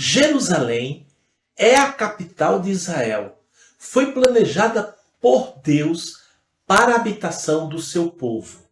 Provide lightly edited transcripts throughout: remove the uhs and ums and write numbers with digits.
Jerusalém é a capital de Israel. Foi planejada por Deus para a habitação do seu povo.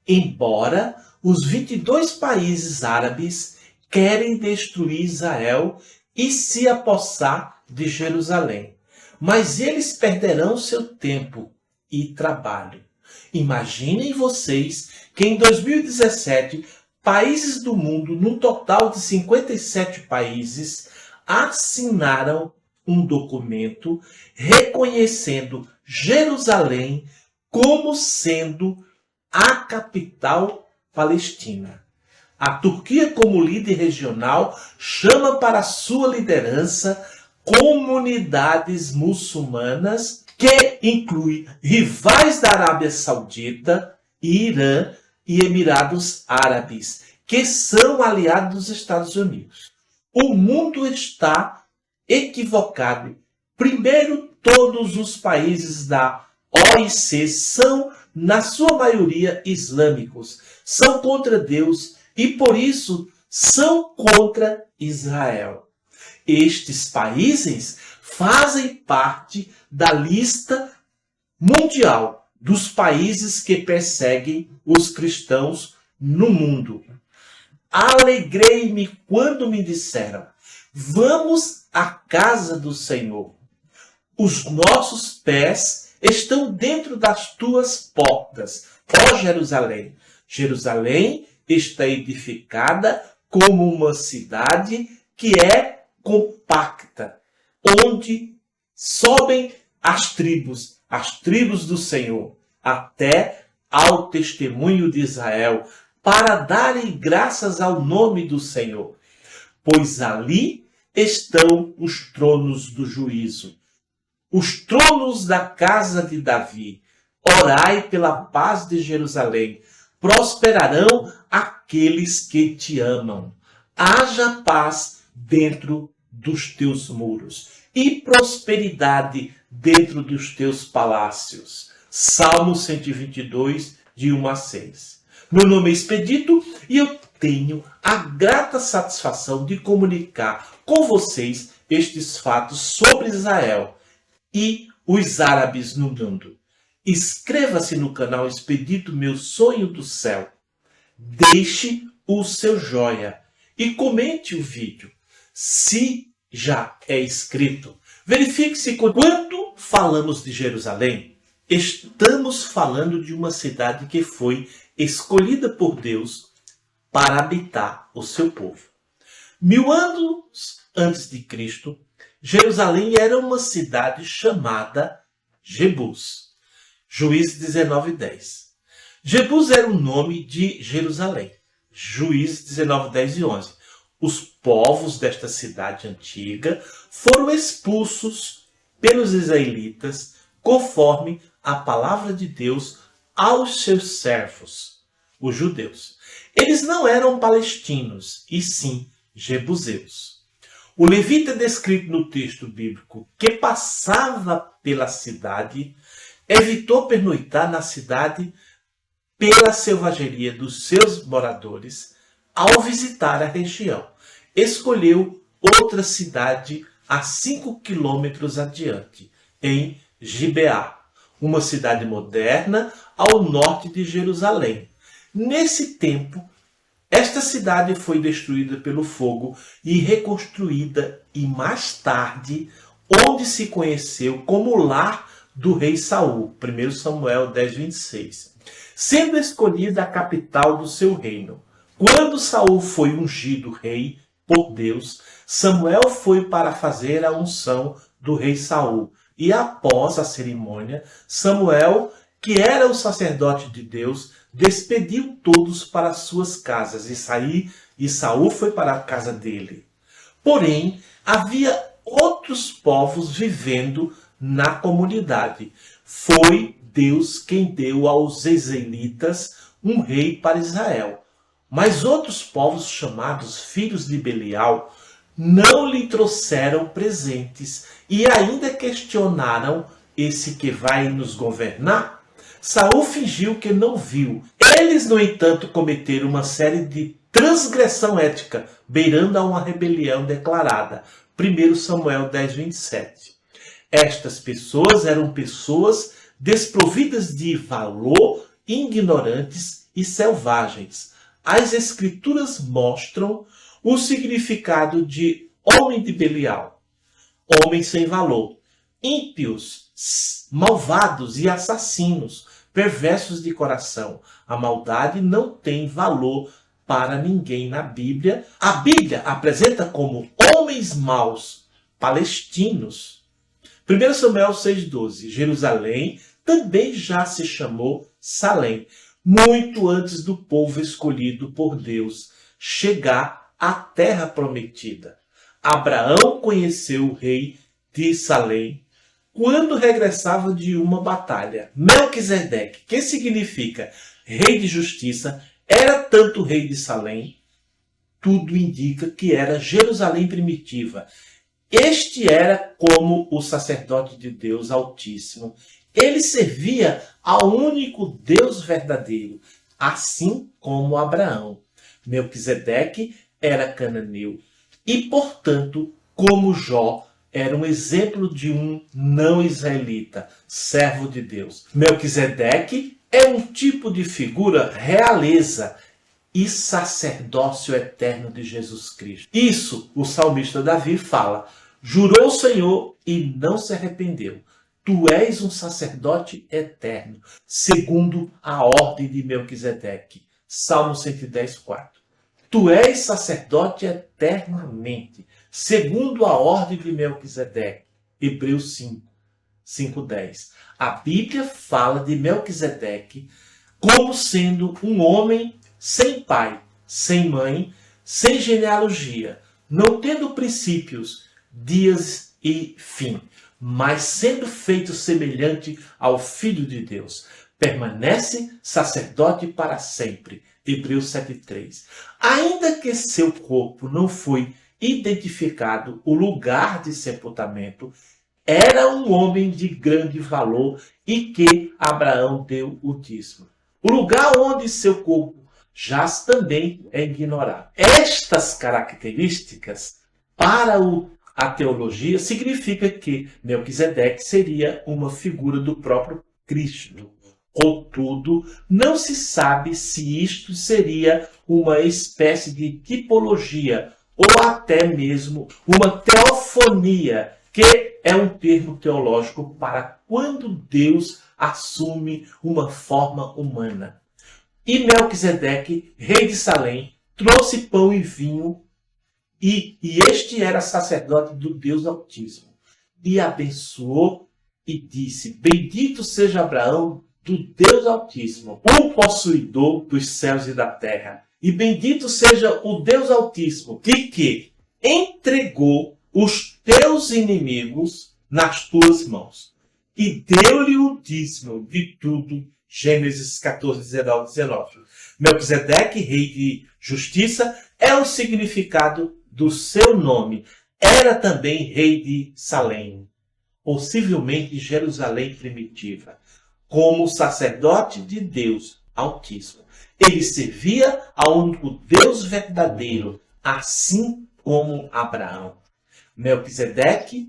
Embora os 22 países árabes querem destruir Israel e se apossar de Jerusalém, mas eles perderão seu tempo e trabalho. Imaginem vocês que em 2017, países do mundo, num total de 57 países, assinaram um documento reconhecendo Jerusalém como sendo a capital palestina. A Turquia, como líder regional, chama para sua liderança comunidades muçulmanas, que inclui rivais da Arábia Saudita, Irã e Emirados Árabes, que são aliados dos Estados Unidos. O mundo está equivocado. Primeiro, todos os países da OIC são, na sua maioria, islâmicos. São contra Deus e, por isso, são contra Israel. Estes países fazem parte da lista mundial dos países que perseguem os cristãos no mundo. Alegrei-me quando me disseram: vamos à casa do Senhor. Os nossos pés estão dentro das tuas portas, ó Jerusalém. Jerusalém está edificada como uma cidade que é compacta, onde sobem as tribos do Senhor, até ao testemunho de Israel, para darem graças ao nome do Senhor. Pois ali estão os tronos do juízo, os tronos da casa de Davi. Orai pela paz de Jerusalém. Prosperarão aqueles que te amam. Haja paz dentro dos teus muros e prosperidade dentro dos teus palácios. Salmo 122, de 1 a 6. Meu nome é Expedito e eu tenho a grata satisfação de comunicar com vocês estes fatos sobre Israel e os árabes no mundo. Inscreva-se no canal Expedito Meu Sonho do Céu. Deixe o seu joia e comente o vídeo. Se já é inscrito, verifique-se quando falamos de Jerusalém, estamos falando de uma cidade que foi escolhida por Deus para habitar o seu povo. 1000 anos antes de Cristo, Jerusalém era uma cidade chamada Jebus. Juízes 19:10. Jebus era o nome de Jerusalém. Juízes 19:10 e 11. Os povos desta cidade antiga foram expulsos pelos israelitas conforme a palavra de Deus aos seus servos, os judeus. Eles não eram palestinos, e sim jebuseus. O levita descrito no texto bíblico que passava pela cidade evitou pernoitar na cidade pela selvageria dos seus moradores ao visitar a região. Escolheu outra cidade a 5 quilômetros adiante, em Gibeá, uma cidade moderna ao norte de Jerusalém. Nesse tempo, esta cidade foi destruída pelo fogo e reconstruída, e mais tarde, onde se conheceu como lar do rei Saul, 1 Samuel 10:26, sendo escolhida a capital do seu reino. Quando Saul foi ungido rei por Deus, Samuel foi para fazer a unção do rei Saul. E após a cerimônia, Samuel, que era o sacerdote de Deus, despediu todos para suas casas e Saul foi para a casa dele. Porém, havia outros povos vivendo na comunidade. Foi Deus quem deu aos israelitas um rei para Israel. Mas outros povos, chamados filhos de Belial, não lhe trouxeram presentes e ainda questionaram: esse que vai nos governar? Saul fingiu que não viu. Eles, no entanto, cometeram uma série de transgressão ética, beirando a uma rebelião declarada. 1 Samuel 10:27. Estas pessoas eram pessoas desprovidas de valor, ignorantes e selvagens. As Escrituras mostram o significado de homem de Belial, homem sem valor, ímpios, malvados e assassinos, perversos de coração. A maldade não tem valor para ninguém na Bíblia. A Bíblia apresenta como homens maus, palestinos. 1 Samuel 6,12. Jerusalém também já se chamou Salém, muito antes do povo escolhido por Deus chegar à terra prometida. Abraão conheceu o rei de Salém quando regressava de uma batalha. Melquisedeque, que significa rei de justiça, era tanto rei de Salém, tudo indica que era Jerusalém primitiva. Este era como o sacerdote de Deus Altíssimo. Ele servia ao único Deus verdadeiro, assim como Abraão. Melquisedeque era cananeu e, portanto, como Jó, era um exemplo de um não-israelita, servo de Deus. Melquisedeque é um tipo de figura realeza e sacerdócio eterno de Jesus Cristo. Isso o salmista Davi fala: jurou o Senhor e não se arrependeu. Tu és um sacerdote eterno, segundo a ordem de Melquisedeque. Salmo 110:4. Tu és sacerdote eternamente, segundo a ordem de Melquisedeque. Hebreus 5:10. A Bíblia fala de Melquisedeque como sendo um homem sem pai, sem mãe, sem genealogia, não tendo princípios, dias e fim, mas sendo feito semelhante ao Filho de Deus. Permanece sacerdote para sempre. Hebreus 7:3. Ainda que seu corpo não foi identificado o lugar de sepultamento, era um homem de grande valor e que Abraão deu o dízimo. O lugar onde seu corpo jaz também é ignorado. Estas características, para a teologia, significa que Melquisedeque seria uma figura do próprio Cristo. Contudo, não se sabe se isto seria uma espécie de tipologia ou até mesmo uma teofonia, que é um termo teológico para quando Deus assume uma forma humana. E Melquisedeque, rei de Salém, trouxe pão e vinho, e este era sacerdote do Deus Altíssimo. E abençoou e disse: bendito seja Abraão do Deus Altíssimo, o possuidor dos céus e da terra. E bendito seja o Deus Altíssimo, que entregou os teus inimigos nas tuas mãos. E deu-lhe o dízimo de tudo. Gênesis 14:19. Melquisedeque, rei de justiça, é o significado do seu nome. Era também rei de Salém, possivelmente Jerusalém primitiva, como sacerdote de Deus Altíssimo. Ele servia ao único Deus verdadeiro, assim como Abraão. Melquisedeque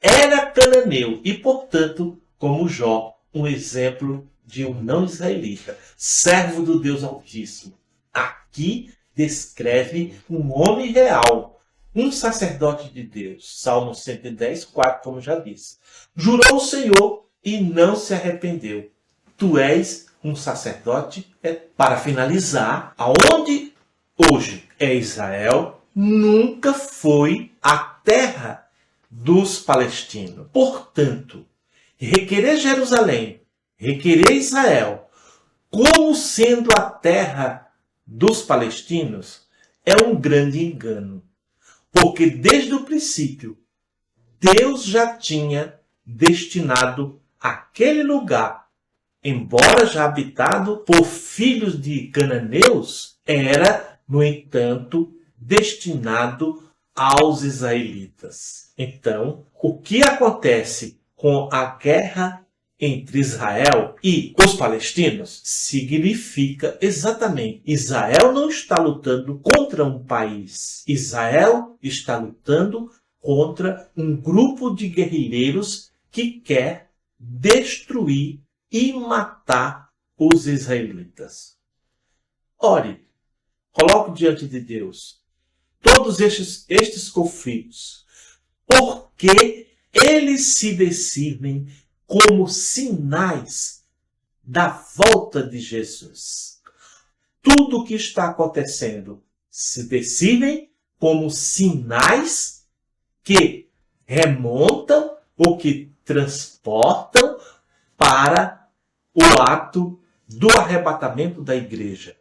era cananeu e, portanto, como Jó, um exemplo de um não-israelita, servo do Deus Altíssimo. Aqui descreve um homem real, um sacerdote de Deus. Salmo 110:4, como já disse. Jurou o Senhor e não se arrependeu. Tu és um sacerdote. Para finalizar, aonde hoje é Israel, nunca foi a terra dos palestinos. Portanto, requerer Jerusalém, requerer Israel, como sendo a terra dos palestinos, é um grande engano. Porque desde o princípio, Deus já tinha destinado aquele lugar, embora já habitado por filhos de cananeus, era, no entanto, destinado aos israelitas. Então, o que acontece com a guerra entre Israel e os palestinos significa exatamente: Israel não está lutando contra um país. Israel está lutando contra um grupo de guerrilheiros que quer destruir e matar os israelitas. Ore, coloque diante de Deus todos estes conflitos, porque eles se decidem como sinais da volta de Jesus. Tudo o que está acontecendo se decidem como sinais que remontam ou que transportam para o ato do arrebatamento da igreja.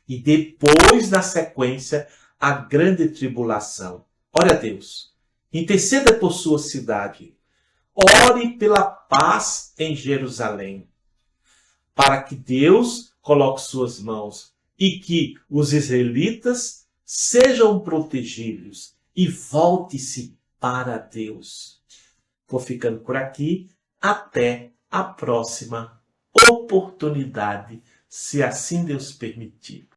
E depois, na sequência, a grande tribulação. Ore a Deus. Interceda por sua cidade. Ore pela paz em Jerusalém, para que Deus coloque suas mãos e que os israelitas sejam protegidos e volte-se para Deus. Vou ficando por aqui. Até a próxima oportunidade, se assim Deus permitir.